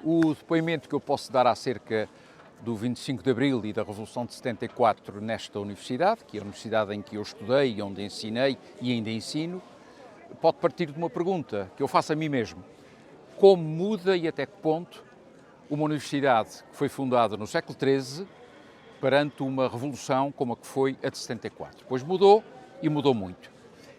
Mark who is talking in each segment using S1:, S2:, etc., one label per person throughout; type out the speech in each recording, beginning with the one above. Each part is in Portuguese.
S1: O depoimento que eu posso dar acerca do 25 de Abril e da Revolução de 74 nesta universidade, que é a universidade em que eu estudei, onde ensinei e ainda ensino, pode partir de uma pergunta que eu faço a mim mesmo. Como muda e até que ponto uma universidade que foi fundada no século XIII perante uma revolução como a que foi a de 74? Pois mudou e mudou muito.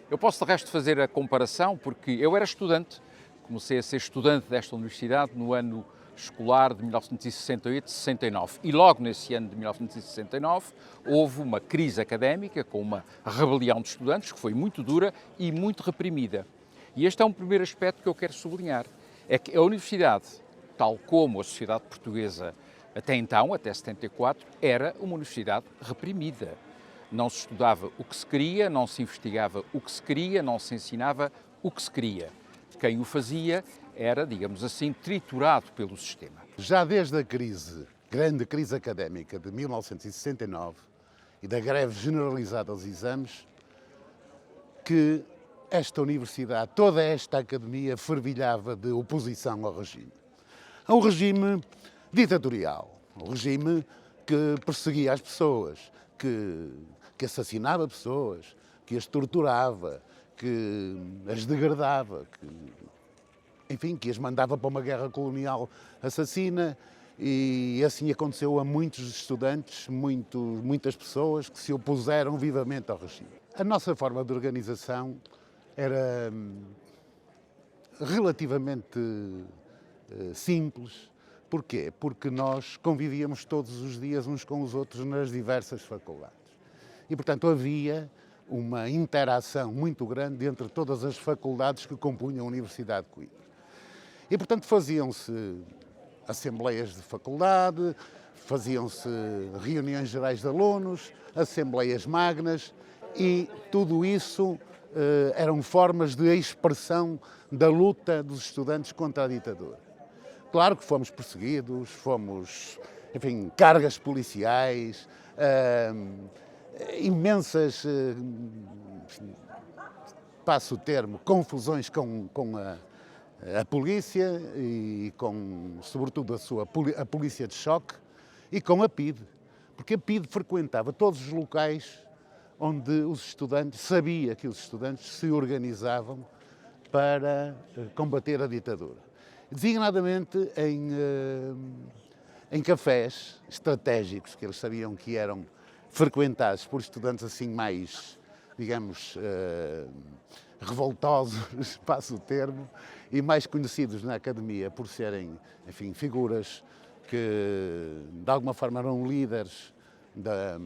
S1: Eu posso de resto fazer a comparação porque eu era estudante, comecei a ser estudante desta universidade no ano escolar de 1968-69 e logo nesse ano de 1969 houve uma crise académica com uma rebelião de estudantes que foi muito dura e muito reprimida. E este é um primeiro aspecto que eu quero sublinhar, é que a universidade, tal como a sociedade portuguesa até então, até 74, era uma universidade reprimida. Não se estudava o que se queria, não se investigava o que se queria, não se ensinava o que se queria. Quem o fazia era, digamos assim, triturado pelo sistema.
S2: Já desde a grande crise académica de 1969 e da greve generalizada aos exames, que esta universidade, toda esta academia fervilhava de oposição ao regime. A um regime ditatorial, um regime que perseguia as pessoas, que assassinava pessoas, que as torturava, que as degradava, que as mandava para uma guerra colonial assassina, e assim aconteceu a muitos estudantes, muitas pessoas que se opuseram vivamente ao regime. A nossa forma de organização era relativamente simples. Porquê? Porque nós convivíamos todos os dias uns com os outros nas diversas faculdades. E, portanto, havia uma interação muito grande entre todas as faculdades que compunham a Universidade de Coimbra. E, portanto, faziam-se assembleias de faculdade, faziam-se reuniões gerais de alunos, assembleias magnas, e tudo isso eram formas de expressão da luta dos estudantes contra a ditadura. Claro que fomos perseguidos, cargas policiais, imensas, passo o termo, confusões com a polícia e sobretudo, a polícia de choque e com a PIDE, porque a PIDE frequentava todos os locais onde os estudantes, sabia que os estudantes se organizavam para combater a ditadura. Designadamente em cafés estratégicos, que eles sabiam que eram frequentados por estudantes assim mais, digamos, revoltosos, passo o termo, e mais conhecidos na academia por serem, figuras que de alguma forma eram líderes da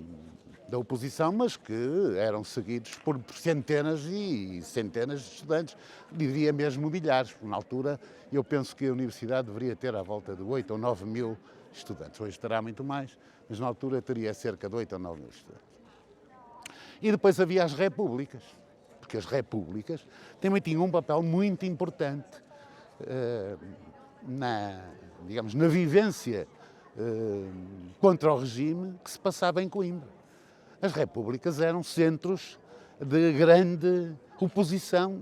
S2: oposição, mas que eram seguidos por centenas e centenas de estudantes, diria mesmo milhares. Na altura, eu penso que a universidade deveria ter à volta de 8 ou 9 mil estudantes. Hoje terá muito mais, mas na altura teria cerca de 8 ou 9 mil estudantes. E depois havia as repúblicas, porque as repúblicas também tinham um papel muito importante na vivência contra o regime que se passava em Coimbra. As repúblicas eram centros de grande oposição.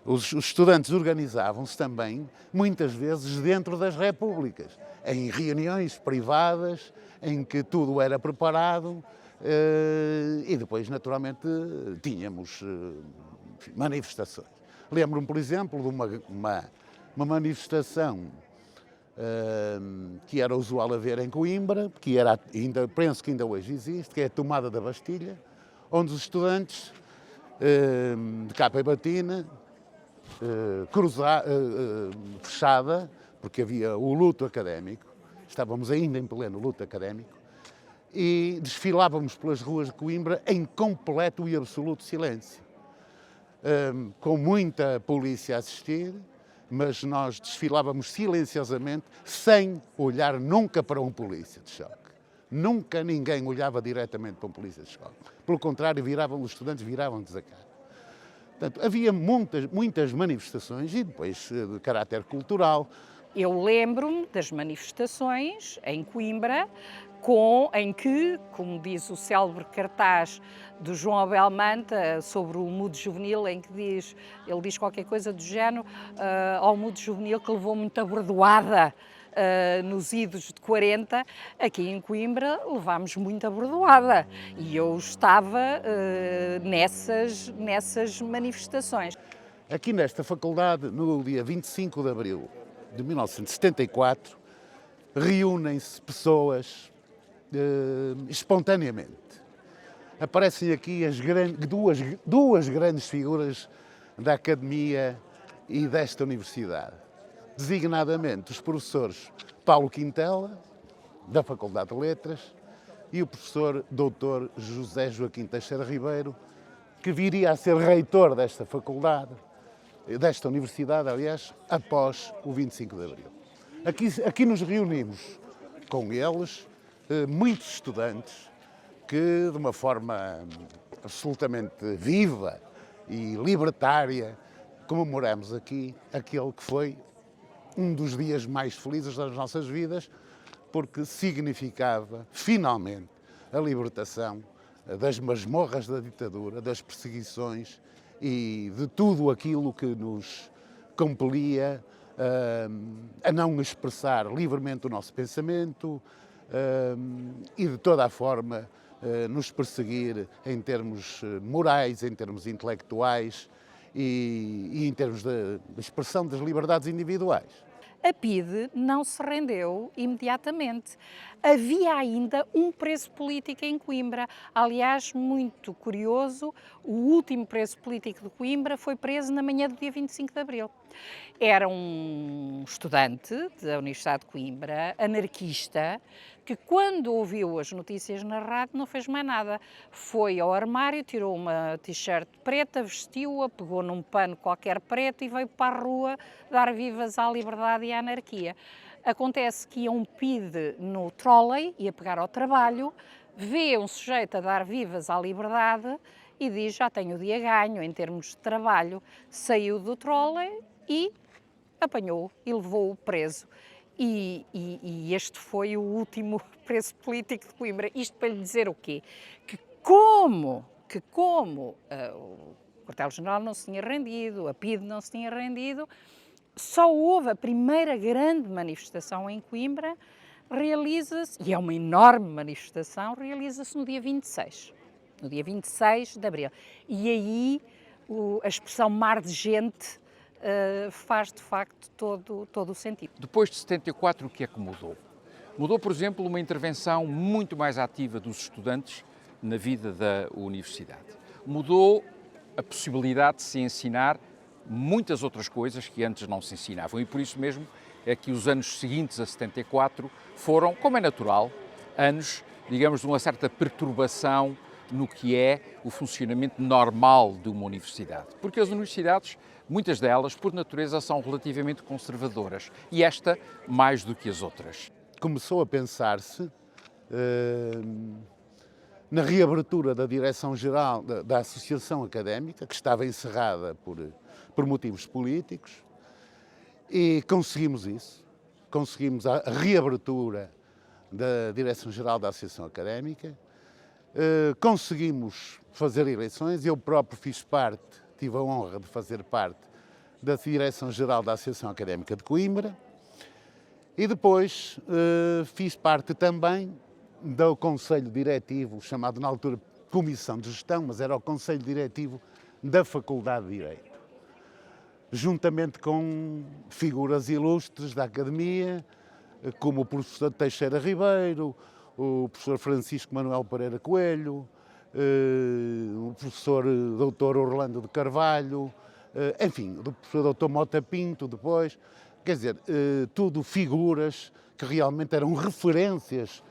S2: Os estudantes organizavam-se também, muitas vezes, dentro das repúblicas, em reuniões privadas, em que tudo era preparado, e depois, naturalmente, tínhamos manifestações. Lembro-me, por exemplo, de uma manifestação que era usual haver em Coimbra, penso que ainda hoje existe, que é a tomada da Bastilha, onde os estudantes de capa e batina, fechada, porque havia o luto académico, estávamos ainda em pleno luto académico, e desfilávamos pelas ruas de Coimbra em completo e absoluto silêncio, com muita polícia a assistir, mas nós desfilávamos silenciosamente, sem olhar nunca para um polícia de choque. Nunca ninguém olhava diretamente para um polícia de choque. Pelo contrário, os estudantes viravam-nos a cara. Portanto, havia muitas manifestações e depois de caráter cultural.
S3: Eu lembro-me das manifestações em Coimbra, em que, como diz o célebre cartaz do João Abel Manta sobre o mudo juvenil, em que ele diz qualquer coisa do género, ao mudo juvenil que levou muita bordoada nos idos de 40, aqui em Coimbra levámos muita bordoada e eu estava nessas manifestações.
S2: Aqui nesta faculdade, no dia 25 de abril de 1974, reúnem-se pessoas espontaneamente. Aparecem aqui duas grandes figuras da academia e desta universidade, designadamente os professores Paulo Quintela, da Faculdade de Letras, e o professor Dr. José Joaquim Teixeira Ribeiro, que viria a ser reitor desta faculdade, desta universidade, aliás, após o 25 de abril. Aqui nos reunimos com eles, muitos estudantes, que de uma forma absolutamente viva e libertária comemoramos aqui aquele que foi um dos dias mais felizes das nossas vidas, porque significava, finalmente, a libertação das masmorras da ditadura, das perseguições e de tudo aquilo que nos compelia a não expressar livremente o nosso pensamento e de toda a forma nos perseguir em termos morais, em termos intelectuais e em termos de expressão das liberdades individuais.
S3: A PIDE não se rendeu imediatamente. Havia ainda um preso político em Coimbra. Aliás, muito curioso, o último preso político de Coimbra foi preso na manhã do dia 25 de abril. Era um estudante da Universidade de Coimbra, anarquista, que quando ouviu as notícias na rádio não fez mais nada. Foi ao armário, tirou uma t-shirt preta, vestiu-a, pegou num pano qualquer preto e veio para a rua dar vivas à liberdade e à anarquia. Acontece que ia um PIDE no trolley, ia pegar ao trabalho, vê um sujeito a dar vivas à liberdade e diz: já tenho o dia ganho em termos de trabalho. Saiu do trolley e apanhou e levou-o preso. E este foi o último preso político de Coimbra. Isto para lhe dizer o quê? Que como o quartel-general não se tinha rendido, a PIDE não se tinha rendido, só houve a primeira grande manifestação em Coimbra, realiza-se, e é uma enorme manifestação, realiza-se no dia 26 de abril. E aí a expressão mar de gente faz de facto todo o sentido.
S1: Depois de 74, o que é que mudou? Mudou, por exemplo, uma intervenção muito mais ativa dos estudantes na vida da universidade. Mudou a possibilidade de se ensinar muitas outras coisas que antes não se ensinavam e por isso mesmo é que os anos seguintes a 74 foram, como é natural, anos, digamos, de uma certa perturbação no que é o funcionamento normal de uma universidade. Porque as universidades, muitas delas, por natureza, são relativamente conservadoras e esta mais do que as outras.
S2: Começou a pensar-se na reabertura da direção-geral da Associação Académica, que estava encerrada por motivos políticos, e conseguimos isso. Conseguimos a reabertura da Direção-Geral da Associação Académica, conseguimos fazer eleições, eu próprio tive a honra de fazer parte da Direção-Geral da Associação Académica de Coimbra e depois fiz parte também do Conselho Diretivo, chamado na altura Comissão de Gestão, mas era o Conselho Diretivo da Faculdade de Direito, juntamente com figuras ilustres da Academia, como o professor Teixeira Ribeiro, o professor Francisco Manuel Pereira Coelho, o professor Dr. Orlando de Carvalho, enfim, o professor Dr. Mota Pinto depois, quer dizer, tudo figuras que realmente eram referências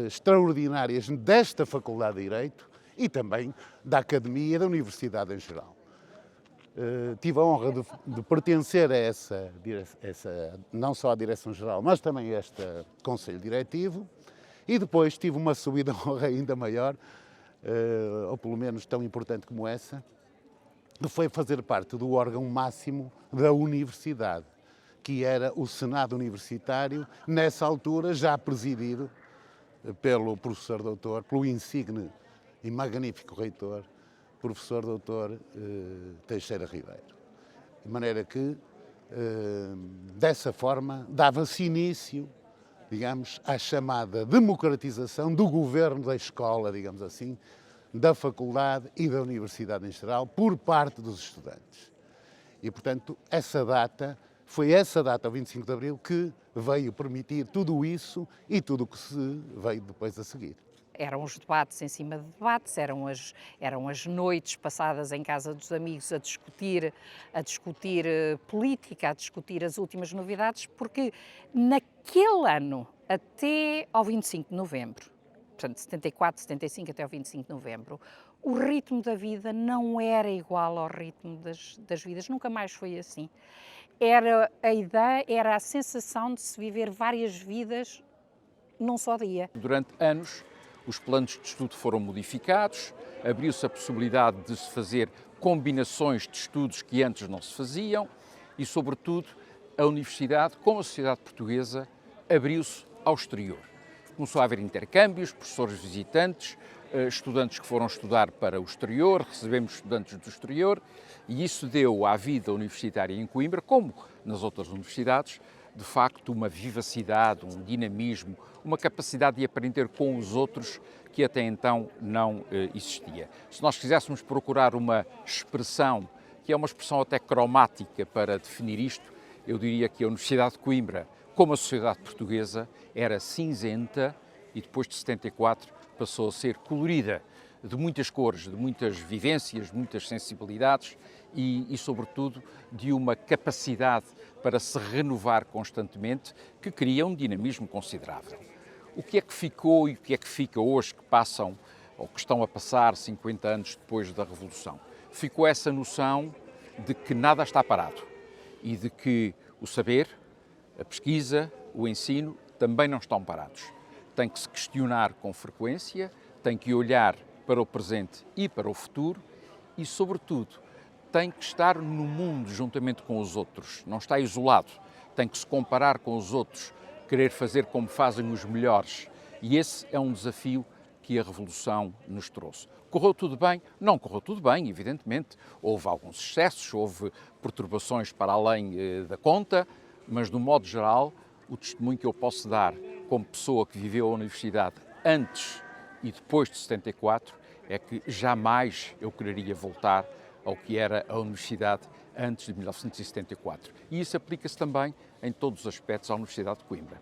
S2: extraordinárias desta Faculdade de Direito e também da Academia e da Universidade em geral. Tive a honra de pertencer a essa, não só à Direção-Geral, mas também a este Conselho Diretivo, e depois tive uma subida de honra ainda maior, ou pelo menos tão importante como essa, que foi fazer parte do órgão máximo da universidade, que era o Senado Universitário, nessa altura já presidido pelo professor doutor, pelo insigne e magnífico reitor, professor doutor Teixeira Ribeiro. De maneira que dessa forma, dava-se início, digamos, à chamada democratização do governo da escola, digamos assim, da faculdade e da universidade em geral, por parte dos estudantes. E, portanto, foi essa data, o 25 de Abril, que veio permitir tudo isso e tudo o que se veio depois a seguir.
S3: Eram os debates em cima de debates, eram as noites passadas em casa dos amigos a discutir política, a discutir as últimas novidades, porque naquele ano, até ao 25 de novembro, portanto 74, 75 até ao 25 de novembro, o ritmo da vida não era igual ao ritmo das vidas, nunca mais foi assim. Era a ideia, era a sensação de se viver várias vidas num só dia.
S1: Durante anos, os planos de estudo foram modificados, abriu-se a possibilidade de se fazer combinações de estudos que antes não se faziam e, sobretudo, a universidade, como a sociedade portuguesa, abriu-se ao exterior. Começou a haver intercâmbios, professores visitantes, estudantes que foram estudar para o exterior, recebemos estudantes do exterior e isso deu à vida universitária em Coimbra, como nas outras universidades, de facto uma vivacidade, um dinamismo, uma capacidade de aprender com os outros que até então não existia. Se nós quiséssemos procurar uma expressão, que é uma expressão até cromática para definir isto, eu diria que a Universidade de Coimbra, como a sociedade portuguesa, era cinzenta e depois de 74 passou a ser colorida, de muitas cores, de muitas vivências, de muitas sensibilidades e, sobretudo, de uma capacidade para se renovar constantemente que cria um dinamismo considerável. O que é que ficou e o que é que fica hoje que passam ou que estão a passar 50 anos depois da Revolução? Ficou essa noção de que nada está parado e de que o saber, a pesquisa, o ensino também não estão parados. Tem que se questionar com frequência, tem que olhar para o presente e para o futuro e, sobretudo, tem que estar no mundo juntamente com os outros, não está isolado, tem que se comparar com os outros, querer fazer como fazem os melhores. E esse é um desafio que a Revolução nos trouxe. Correu tudo bem? Não correu tudo bem, evidentemente. Houve alguns excessos, houve perturbações para além da conta, mas, de um modo geral, o testemunho que eu posso dar como pessoa que viveu a universidade antes e depois de 74 é que jamais eu quereria voltar ao que era a universidade antes de 1974. E isso aplica-se também em todos os aspectos à Universidade de Coimbra.